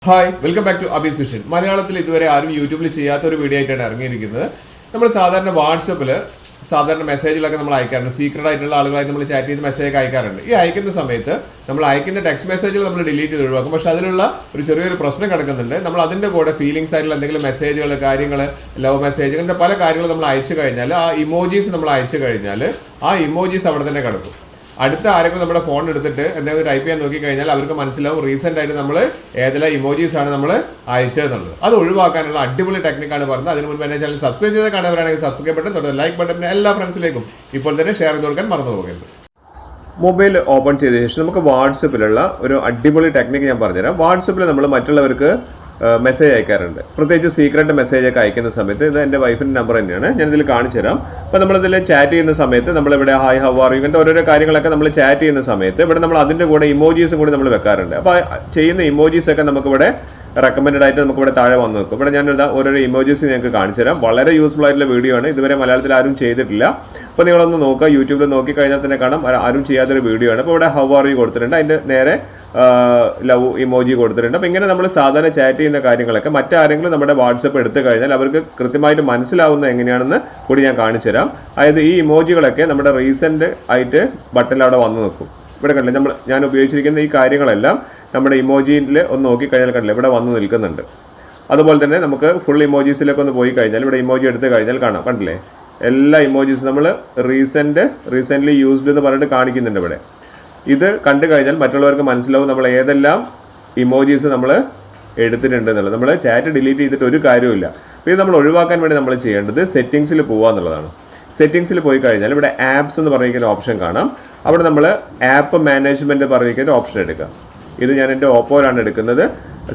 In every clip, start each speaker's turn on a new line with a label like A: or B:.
A: Hi welcome back to അബീസ് vision. മലയാളത്തിൽ ഇതുവരെ ആരും യൂട്യൂബിൽ ചെയ്യാത്ത ഒരു വീഡിയോ ആയിട്ടാണ് ഇറങ്ങിയിരിക്കുന്നത്. നമ്മൾ സാധാരണ വാട്സപ്പിൽ സാധാരണ മെസ്സേജിലൊക്കെ നമ്മൾ അയക്കാറുണ്ട്. സീക്രട്ട് ആയിട്ടുള്ള ആളുകളായി നമ്മൾ ചാറ്റ് ചെയ്ത് മെസ്സേജ് അയക്കാറുണ്ട്. ഈ അയക്കുന്ന സമയത്ത് നമ്മൾ അയക്കുന്ന ടെക്സ്റ്റ് മെസ്സേജുകൾ നമ്മൾ ഡിലീറ്റ് ചെയ്ത് ഒഴിവാക്കും. പക്ഷേ അതിലുള്ള ഒരു ചെറിയൊരു പ്രശ്നം കിടക്കുന്നുണ്ട്. നമ്മൾ അതിൻ്റെ കൂടെ ഫീലിംഗ്സ് ആയിട്ടുള്ള എന്തെങ്കിലും മെസ്സേജുകൾ, കാര്യങ്ങൾ, ലവ് മെസ്സേജ്, അങ്ങനത്തെ പല കാര്യങ്ങളും നമ്മൾ അയച്ചു കഴിഞ്ഞാൽ ആ ഇമോജീസ് നമ്മൾ അയച്ചു കഴിഞ്ഞാൽ ആ ഇമോജീസ് അവിടെ തന്നെ കിടക്കും. അടുത്ത ആരെങ്കിലും നമ്മുടെ ഫോൺ എടുത്തിട്ട് എന്തെങ്കിലും ടൈപ്പ് ചെയ്യാൻ നോക്കിക്കഴിഞ്ഞാൽ അവർക്ക് മനസ്സിലാവും റീസെൻ്റ് ആയിട്ട് നമ്മൾ ഏതെല്ലാം ഇമോജീസ് ആണ് നമ്മൾ അയച്ചതെന്നുള്ളത്. അത് ഒഴിവാക്കാനുള്ള അടിപൊളി ടെക്നിക്കാണ് പറഞ്ഞത്. അതിന് മുൻപ് എന്നെ ചാനൽ സബ്സ്ക്രൈബ് ചെയ്ത് കാണുന്നവരാണെങ്കിൽ സബ്സ്ക്രൈബ് ബട്ടൺ തൊട്ട് ലൈക്ക് ബട്ടൺ എല്ലാ ഫ്രണ്ട്സിലേക്കും ഇപ്പോൾ തന്നെ ഷെയർ ചെയ്ത് കൊടുക്കാൻ മറന്നു പോകരുത്. മൊബൈൽ ഓപ്പൺ ചെയ്ത ശേഷം നമുക്ക് വാട്സപ്പിലുള്ള ഒരു അടിപൊളി ടെക്നിക്ക് ഞാൻ പറഞ്ഞുതരാം. വാട്സപ്പിൽ നമ്മൾ മറ്റുള്ളവർക്ക് മെസ്സേജ് അയക്കാറുണ്ട്. പ്രത്യേകിച്ച് സീക്രട്ട് മെസ്സേജ് ഒക്കെ അയക്കുന്ന സമയത്ത് ഇത് എൻ്റെ വൈഫിൻ്റെ നമ്പർ തന്നെയാണ്, ഞാനിതിൽ കാണിച്ചു തരാം. അപ്പോൾ നമ്മളിതിൽ ചാറ്റ് ചെയ്യുന്ന സമയത്ത് നമ്മളിവിടെ ഹായ് ഹൗ ആർ യു ഇങ്ങനത്തെ ഓരോരോ കാര്യങ്ങളൊക്കെ നമ്മൾ ചാറ്റ് ചെയ്യുന്ന സമയത്ത് ഇവിടെ നമ്മൾ അതിൻ്റെ കൂടെ ഇമോജീസും കൂടി നമ്മൾ വെക്കാറുണ്ട്. അപ്പോൾ ചെയ്യുന്ന ഇമോജീസൊക്കെ നമുക്കിവിടെ റെക്കമെൻഡ് ആയിട്ട് നമുക്കിവിടെ താഴെ വന്ന് നിൽക്കും. ഇവിടെ ഞാൻ ഓരോരോ ഇമോജീസ് നിങ്ങൾക്ക് കാണിച്ചു തരാം. വളരെ യൂസ്ഫുൾ ആയിട്ടുള്ള വീഡിയോ ആണ്. ഇതുവരെ മലയാളത്തിൽ ആരും ചെയ്തിട്ടില്ല. അപ്പോൾ നിങ്ങളൊന്ന് നോക്കുക, യൂട്യൂബിൽ നോക്കിക്കഴിഞ്ഞാൽ തന്നെ കാണാം ആരും ചെയ്യാത്തൊരു വീഡിയോ ആണ്. അപ്പോൾ ഇവിടെ ഹൗ ആർ യു കൊടുത്തിട്ടുണ്ട്, അതിൻ്റെ നേരെ ലവ് ഇമോജി കൊടുത്തിട്ടുണ്ട്. അപ്പോൾ ഇങ്ങനെ നമ്മൾ സാധാരണ ചാറ്റ് ചെയ്യുന്ന കാര്യങ്ങളൊക്കെ മറ്റാരെങ്കിലും നമ്മുടെ വാട്സപ്പ് എടുത്തു കഴിഞ്ഞാൽ അവർക്ക് കൃത്യമായിട്ട് മനസ്സിലാവുന്ന എങ്ങനെയാണെന്ന് കൂടി ഞാൻ കാണിച്ചു തരാം. അതായത് ഈ ഇമോജികളൊക്കെ നമ്മുടെ റീസെൻ്റ് ആയിട്ട് ബട്ടണിൽ അവിടെ വന്ന് നിൽക്കും. ഇവിടെ കണ്ടില്ലേ, ഞാൻ ഉപയോഗിച്ചിരിക്കുന്ന ഈ കാര്യങ്ങളെല്ലാം നമ്മുടെ ഇമോജിയിൽ ഒന്ന് നോക്കിക്കഴിഞ്ഞാൽ കണ്ടില്ലേ ഇവിടെ വന്ന് നിൽക്കുന്നുണ്ട്. അതുപോലെ തന്നെ നമുക്ക് ഫുൾ ഇമോജീസിലേക്ക് ഒന്ന് പോയി കഴിഞ്ഞാൽ ഇവിടെ ഇമോജി എടുത്ത് കഴിഞ്ഞാൽ കാണാം, കണ്ടില്ലേ എല്ലാ ഇമോജീസും നമ്മൾ റീസെൻ്റ്ലി യൂസ്ഡ് എന്ന് പറഞ്ഞിട്ട് കാണിക്കുന്നുണ്ട് ഇവിടെ. ഇത് കണ്ടു കഴിഞ്ഞാൽ മറ്റുള്ളവർക്ക് മനസ്സിലാവും നമ്മൾ ഏതെല്ലാം ഇമോജീസ് നമ്മൾ എടുത്തിട്ടുണ്ട് എന്നുള്ളത്. നമ്മൾ ചാറ്റ് ഡിലീറ്റ് ചെയ്തിട്ട് ഒരു കാര്യമില്ല. അപ്പോൾ ഇത് നമ്മൾ ഒഴിവാക്കാൻ വേണ്ടി നമ്മൾ ചെയ്യേണ്ടത് സെറ്റിങ്സിൽ പോകുക എന്നുള്ളതാണ്. സെറ്റിങ്സിൽ പോയി കഴിഞ്ഞാൽ ഇവിടെ ആപ്സ് എന്ന് പറഞ്ഞിരിക്കുന്ന ഓപ്ഷൻ കാണാം. അവിടെ നമ്മൾ ആപ്പ് മാനേജ്മെൻറ്റ് പറഞ്ഞിരിക്കുന്ന ഓപ്ഷൻ എടുക്കുക. ഇത് ഞാൻ എൻ്റെ ഓപ്പോയിലാണ് എടുക്കുന്നത്.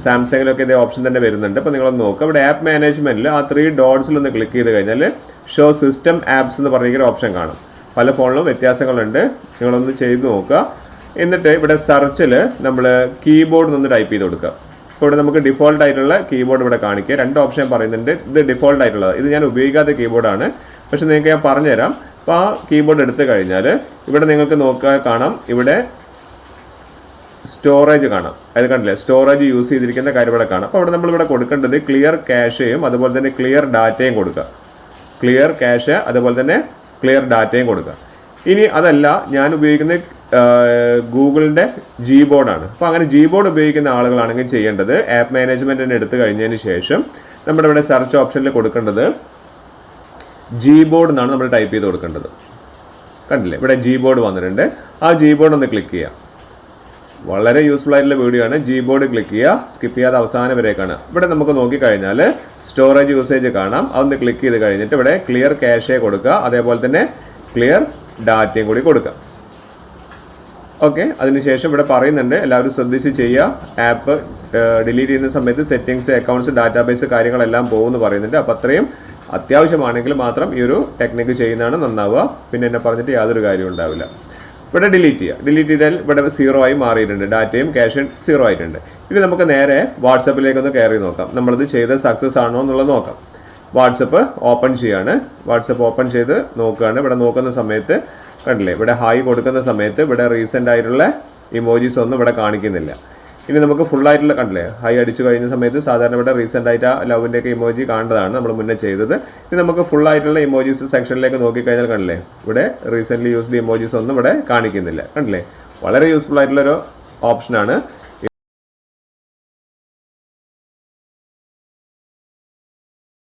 A: സാംസങ്ങിലൊക്കെ ഇതേ ഓപ്ഷൻ തന്നെ വരുന്നുണ്ട്. അപ്പോൾ നിങ്ങളൊന്ന് നോക്കുക, ഇവിടെ ആപ്പ് മാനേജ്മെൻറ്റിൽ ആ 3 ഡോട്ട്സിലൊന്ന് ക്ലിക്ക് ചെയ്ത് കഴിഞ്ഞാൽ ഷോ സിസ്റ്റം ആപ്സ് എന്ന് പറഞ്ഞിരിക്കുന്ന ഓപ്ഷൻ കാണും. പല ഫോണിലും വ്യത്യാസങ്ങളുണ്ട്, നിങ്ങളൊന്ന് ചെയ്ത് നോക്കുക. എന്നിട്ട് ഇവിടെ സെർച്ചിൽ നമ്മൾ കീബോർഡ് നിന്ന് ടൈപ്പ് ചെയ്ത് കൊടുക്കുക. അപ്പോൾ ഇവിടെ നമുക്ക് ഡിഫോൾട്ട് ആയിട്ടുള്ള കീബോർഡ് ഇവിടെ കാണിക്കുക. 2 ഓപ്ഷൻ പറയുന്നുണ്ട്. ഇത് ഡിഫോൾട്ട് ആയിട്ടുള്ളത്, ഇത് ഞാൻ ഉപയോഗിക്കാത്ത കീബോർഡാണ്, പക്ഷെ നിങ്ങൾക്ക് ഞാൻ പറഞ്ഞുതരാം. അപ്പോൾ ആ കീബോർഡ് എടുത്തു കഴിഞ്ഞാൽ ഇവിടെ നിങ്ങൾക്ക് നോക്കുക കാണാം, ഇവിടെ സ്റ്റോറേജ് കാണാം. അത് കണ്ടില്ലേ, സ്റ്റോറേജ് യൂസ് ചെയ്തിരിക്കുന്ന കാര്യം ഇവിടെ കാണാം. അപ്പോൾ അവിടെ നമ്മളിവിടെ കൊടുക്കേണ്ടത് ക്ലിയർ ക്യാഷയും അതുപോലെ തന്നെ ക്ലിയർ ഡാറ്റയും കൊടുക്കുക. ക്ലിയർ ക്യാഷ് അതുപോലെ തന്നെ ക്ലിയർ ഡാറ്റയും കൊടുക്കുക. ഇനി അതല്ല, ഞാൻ ഉപയോഗിക്കുന്ന ഗൂഗിളിൻ്റെ Gboardആണ്. അപ്പോൾ അങ്ങനെ Gboard ഉപയോഗിക്കുന്ന ആളുകളാണെങ്കിൽ ചെയ്യേണ്ടത് ആപ്പ് മാനേജ്മെൻറ്റിനെ എടുത്തു കഴിഞ്ഞതിന് ശേഷം നമ്മുടെ ഇവിടെ സെർച്ച് ഓപ്ഷനിൽ കൊടുക്കേണ്ടത് Gboard എന്നാണ് നമ്മൾ ടൈപ്പ് ചെയ്ത് കൊടുക്കേണ്ടത്. കണ്ടില്ലേ ഇവിടെ Gboard വന്നിട്ടുണ്ട്. ആ Gboard ഒന്ന് ക്ലിക്ക് ചെയ്യുക. വളരെ യൂസ്ഫുൾ ആയിട്ടുള്ള വീഡിയോ ആണ്. Gboard ക്ലിക്ക് ചെയ്യുക, സ്കിപ്പ് ചെയ്യാതെ അവസാനം വരെ കാണുക. ഇവിടെ നമുക്ക് നോക്കിക്കഴിഞ്ഞാൽ സ്റ്റോറേജ് യൂസേജ് കാണാം. അതൊന്ന് ക്ലിക്ക് ചെയ്ത് കഴിഞ്ഞിട്ട് ഇവിടെ ക്ലിയർ ക്യാഷേ കൊടുക്കുക, അതേപോലെ തന്നെ ക്ലിയർ ഡാറ്റയും കൂടി കൊടുക്കുക. ഓക്കെ, അതിനുശേഷം ഇവിടെ പറയുന്നുണ്ട് എല്ലാവരും ശ്രദ്ധിച്ച് ചെയ്യുക. ആപ്പ് ഡിലീറ്റ് ചെയ്യുന്ന സമയത്ത് സെറ്റിങ്സ്, അക്കൗണ്ട്സ്, ഡാറ്റാബേസ് കാര്യങ്ങളെല്ലാം പോകുമെന്ന് പറയുന്നുണ്ട്. അപ്പോൾ അത്രയും അത്യാവശ്യമാണെങ്കിൽ മാത്രം ഈ ഒരു ടെക്നിക്ക് ചെയ്യുന്നതാണ് നന്നാവുക. പിന്നെ എന്നെ പറഞ്ഞിട്ട് യാതൊരു കാര്യവും ഉണ്ടാവില്ല. ഇവിടെ ഡിലീറ്റ് ചെയ്യുക. ഡിലീറ്റ് ചെയ്താൽ ഇവിടെ 0 ആയി മാറിയിട്ടുണ്ട്, ഡാറ്റയും ക്യാഷും 0 ആയിട്ടുണ്ട്. ഇനി നമുക്ക് നേരെ വാട്സപ്പിലേക്കൊന്ന് കയറി നോക്കാം, നമ്മളിത് ചെയ്ത് സക്സസ് ആണോ എന്നുള്ളത് നോക്കാം. വാട്സപ്പ് ഓപ്പൺ ചെയ്യാണ്. വാട്സപ്പ് ഓപ്പൺ ചെയ്ത് നോക്കുകയാണ്. ഇവിടെ നോക്കുന്ന സമയത്ത് കണ്ടില്ലേ, ഇവിടെ ഹായ് കൊടുക്കുന്ന സമയത്ത് ഇവിടെ റീസെൻ്റ് ആയിട്ടുള്ള ഇമോജീസ് ഒന്നും ഇവിടെ കാണിക്കുന്നില്ല. ഇനി നമുക്ക് ഫുള്ളായിട്ടുള്ള കണ്ടില്ലേ ഹായ് അടിച്ചു കഴിഞ്ഞ സമയത്ത് സാധാരണ ഇവിടെ റീസെൻ്റ് ആയിട്ട് ആ ലവിൻ്റെയൊക്കെ ഇമോജി കാണേണ്ടതാണ് നമ്മൾ മുന്നേ ചെയ്തത്. ഇനി നമുക്ക് ഫുള്ളായിട്ടുള്ള ഇമോജീസ് സെക്ഷനിലേക്ക് നോക്കിക്കഴിഞ്ഞാൽ കണ്ടില്ലേ ഇവിടെ റീസെൻ്റ്ലി യൂസ്ഡ് ഇമോജീസ് ഒന്നും ഇവിടെ കാണിക്കുന്നില്ല. കണ്ടില്ലേ, വളരെ യൂസ്ഫുൾ ആയിട്ടുള്ളൊരു ഓപ്ഷനാണ്.